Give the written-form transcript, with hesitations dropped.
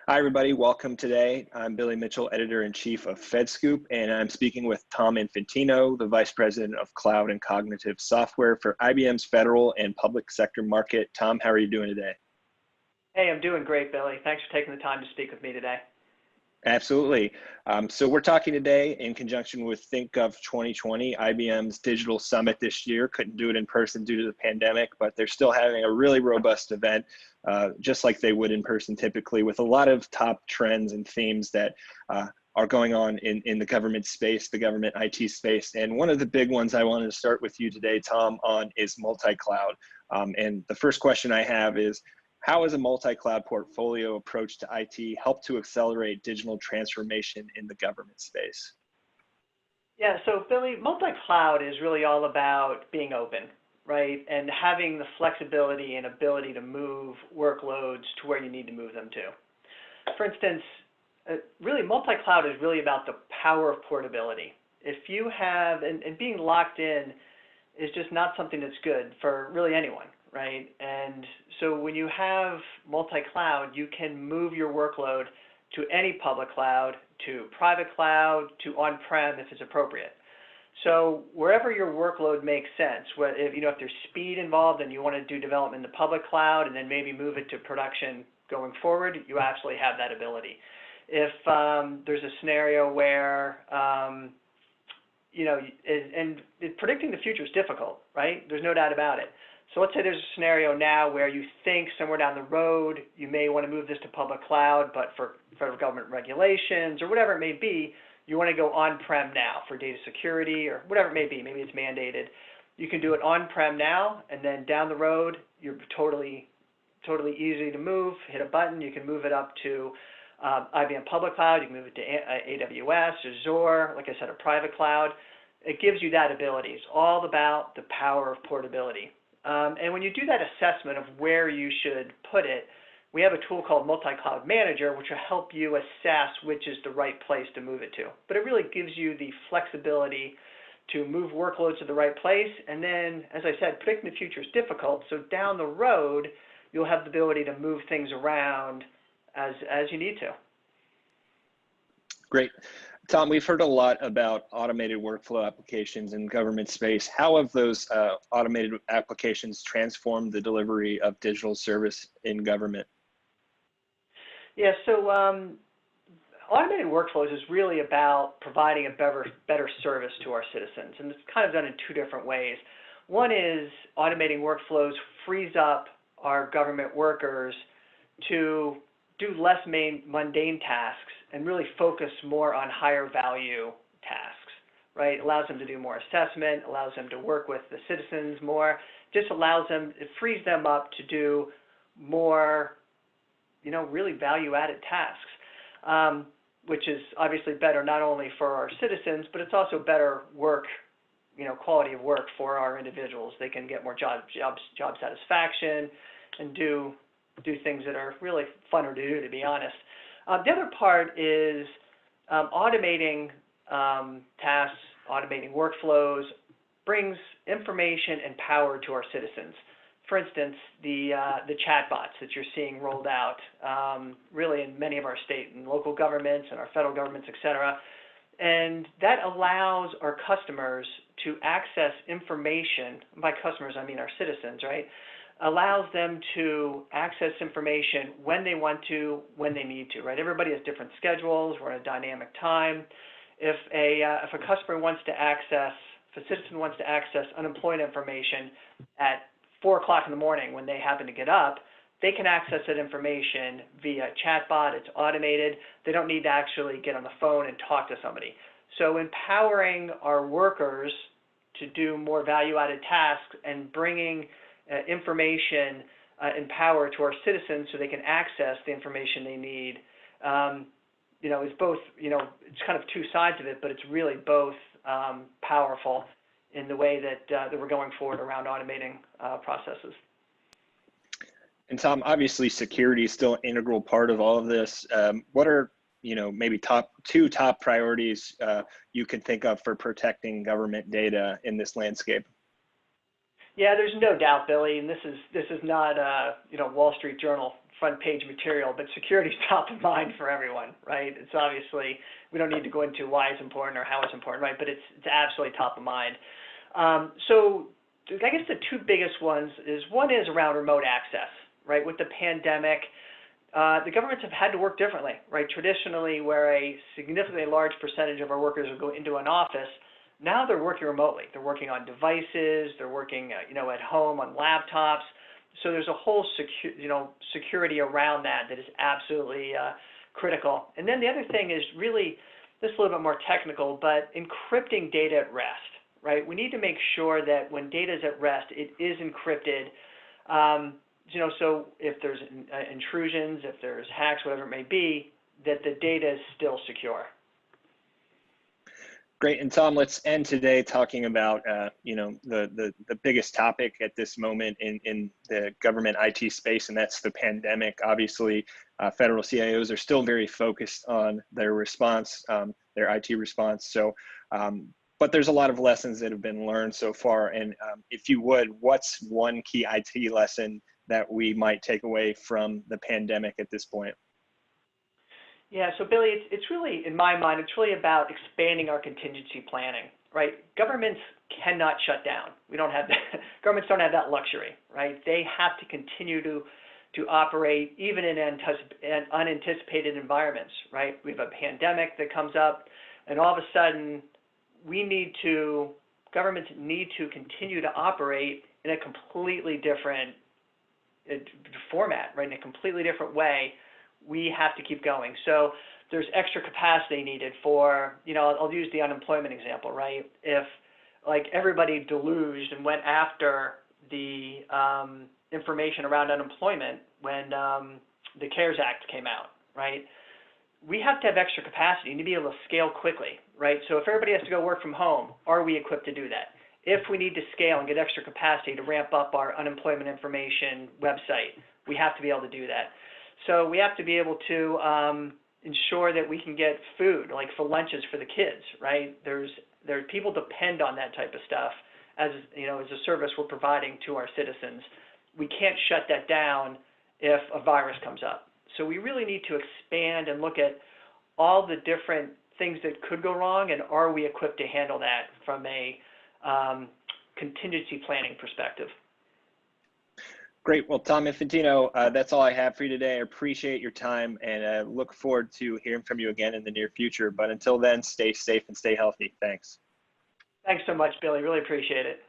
Hi, everybody. Welcome today. I'm Billy Mitchell, Editor-in-Chief of FedScoop, and I'm speaking with Tom Infantino, the Vice President of Cloud and Cognitive Software for IBM's federal and public sector market. Tom, how are you doing today? Hey, I'm doing great, Billy. Thanks for taking the time to speak with me today. Absolutely. So we're talking today in conjunction with ThinkGov 2020, IBM's digital summit this year. Couldn't do it in person due to the pandemic, but they're still having a really robust event, just like they would in person typically, with a lot of top trends and themes that are going on in the government space, the government IT space. And one of the big ones I wanted to start with you today, Tom, on is multi-cloud. And the first question I have is, how has a multi-cloud portfolio approach to IT helped to accelerate digital transformation in the government space? Yeah, so Billy, multi-cloud is really all about being open, right? And having the flexibility and ability to move workloads to where you need to move them to. For instance, really multi-cloud is really about the power of portability. If you have, and being locked in is just not something that's good for really anyone, right? And so when you have multi-cloud, you can move your workload to any public cloud, to private cloud, to on-prem if it's appropriate. So wherever your workload makes sense, if there's speed involved and you want to do development in the public cloud and then maybe move it to production going forward, you absolutely have that ability. If there's a scenario where predicting the future is difficult, right? There's no doubt about it. So let's say there's a scenario now where you think somewhere down the road you may want to move this to public cloud, but for federal government regulations or whatever it may be, you want to go on-prem now for data security or whatever it may be. Maybe it's mandated. You can do it on-prem now, and then down the road, you're totally easy to move. Hit a button, you can move it up to IBM public cloud. You can move it to AWS, Azure, like I said, a private cloud. It gives you that ability. It's all about the power of portability. And when you do that assessment of where you should put it, we have a tool called Multi-Cloud Manager, which will help you assess which is the right place to move it to. But it really gives you the flexibility to move workloads to the right place. And then, as I said, predicting the future is difficult. So down the road, you'll have the ability to move things around as you need to. Great. Tom, we've heard a lot about automated workflow applications in government space. How have those automated applications transformed the delivery of digital service in government? Yeah, so automated workflows is really about providing a better service to our citizens, and it's kind of done in two different ways. One is automating workflows frees up our government workers to do less mundane tasks and really focus more on higher value tasks, right? It allows them to do more assessment, allows them to work with the citizens more, just allows them, it frees them up to do more, really value-added tasks, which is obviously better not only for our citizens, but it's also better work, quality of work for our individuals. They can get more job satisfaction and do things that are really funner to do, to be honest. The other part is automating tasks, automating workflows brings information and power to our citizens. For instance, the chatbots that you're seeing rolled out really in many of our state and local governments and our federal governments, et cetera. And that allows our customers to access information. By customers, I mean our citizens, right? Allows them to access information when they want to, when they need to, right? Everybody has different schedules. We're in a dynamic time. If a customer wants to access, if a citizen wants to access unemployment information at 4 o'clock in the morning when they happen to get up, they can access that information via chatbot. It's automated. They don't need to actually get on the phone and talk to somebody. So empowering our workers to do more value-added tasks and bringing information and power to our citizens so they can access the information they need, is both, it's kind of two sides of it, but it's really both powerful in the way that we're going forward around automating processes. And Tom, obviously security is still an integral part of all of this. What are, maybe two top priorities you can think of for protecting government data in this landscape? Yeah, there's no doubt, Billy, and this is not Wall Street Journal front page material, but security is top of mind for everyone, right? It's obviously, we don't need to go into why it's important or how it's important, right? But it's absolutely top of mind. So I guess the two biggest ones is, one is around remote access, right? With the pandemic, the governments have had to work differently, right? Traditionally, where a significantly large percentage of our workers would go into an office, now they're working remotely. They're working on devices. They're working, at home on laptops. So there's a whole security around that is absolutely critical. And then the other thing is really, this is a little bit more technical, but encrypting data at rest, right? We need to make sure that when data is at rest, it is encrypted. So if there's intrusions, if there's hacks, whatever it may be, that the data is still secure. Great. And Tom, let's end today talking about, the biggest topic at this moment in the government IT space, and that's the pandemic. Obviously, federal CIOs are still very focused on their response, their IT response. So, but there's a lot of lessons that have been learned so far. And if you would, what's one key IT lesson that we might take away from the pandemic at this point? Yeah, so Billy, it's really, in my mind, it's really about expanding our contingency planning, right? Governments cannot shut down. We don't have that. Governments don't have that luxury, right? They have to continue to operate even in unanticipated environments, right? We have a pandemic that comes up, and all of a sudden, governments need to continue to operate in a completely different format, right? In a completely different way. We have to keep going. So there's extra capacity needed for, I'll use the unemployment example, right? If everybody deluged and went after the information around unemployment when the CARES Act came out, right? We have to have extra capacity to be able to scale quickly, right? So if everybody has to go work from home, are we equipped to do that? If we need to scale and get extra capacity to ramp up our unemployment information website, we have to be able to do that. So we have to be able to ensure that we can get food, like for lunches for the kids, right? People depend on that type of stuff as a service we're providing to our citizens. We can't shut that down if a virus comes up. So we really need to expand and look at all the different things that could go wrong, and are we equipped to handle that from a contingency planning perspective. Great. Well, Tom Infantino, that's all I have for you today. I appreciate your time, and look forward to hearing from you again in the near future. But until then, stay safe and stay healthy. Thanks. Thanks so much, Billy. Really appreciate it.